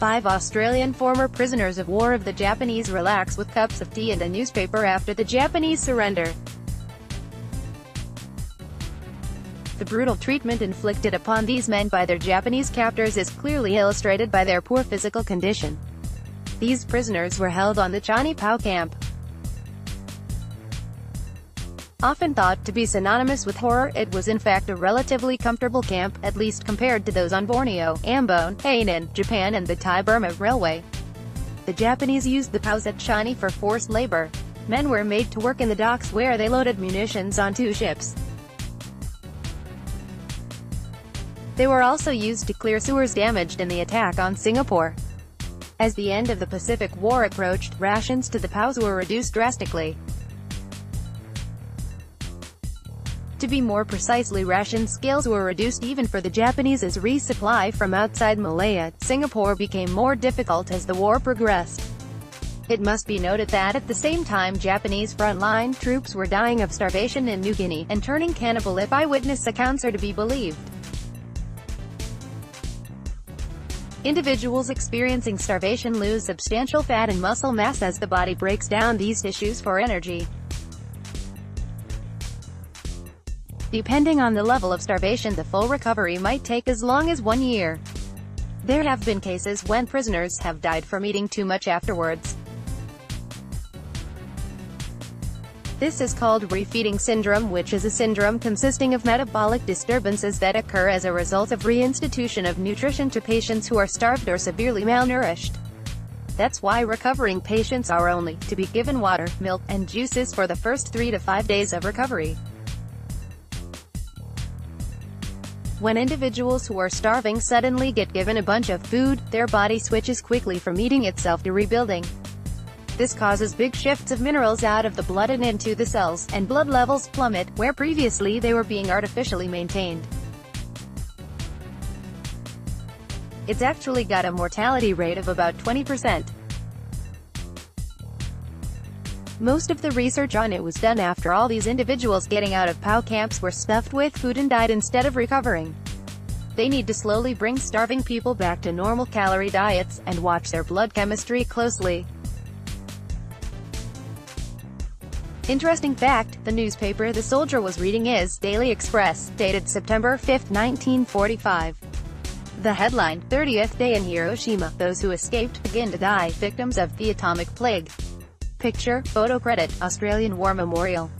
5 Australian former prisoners of war of the Japanese relax with cups of tea and a newspaper after the Japanese surrender. The brutal treatment inflicted upon these men by their Japanese captors is clearly illustrated by their poor physical condition. These prisoners were held on the Chani Pao camp. Often thought to be synonymous with horror, it was in fact a relatively comfortable camp, at least compared to those on Borneo, Ambon, Hainan, Japan and the Thai-Burma Railway. The Japanese used the POWs at Chani for forced labor. Men were made to work in the docks where they loaded munitions onto ships. They were also used to clear sewers damaged in the attack on Singapore. As the end of the Pacific War approached, rations to the POWs were reduced drastically. To be more precisely, ration scales were reduced even for the Japanese as resupply from outside Malaya, Singapore became more difficult as the war progressed. It must be noted that at the same time Japanese frontline troops were dying of starvation in New Guinea, and turning cannibal if eyewitness accounts are to be believed. Individuals experiencing starvation lose substantial fat and muscle mass as the body breaks down these tissues for energy. Depending on the level of starvation, the full recovery might take as long as 1 year. There have been cases when prisoners have died from eating too much afterwards. This is called refeeding syndrome, which is a syndrome consisting of metabolic disturbances that occur as a result of reinstitution of nutrition to patients who are starved or severely malnourished. That's why recovering patients are only to be given water, milk, and juices for the first 3 to 5 days of recovery. When individuals who are starving suddenly get given a bunch of food, their body switches quickly from eating itself to rebuilding. This causes big shifts of minerals out of the blood and into the cells, and blood levels plummet, where previously they were being artificially maintained. It's actually got a mortality rate of about 20%. Most of the research on it was done after all these individuals getting out of POW camps were stuffed with food and died instead of recovering. They need to slowly bring starving people back to normal calorie diets, and watch their blood chemistry closely. Interesting fact, the newspaper the soldier was reading is Daily Express, dated September 5, 1945. The headline, 30th Day in Hiroshima, Those Who Escaped Begin to Die, Victims of the Atomic Plague. Picture, photo credit, Australian War Memorial.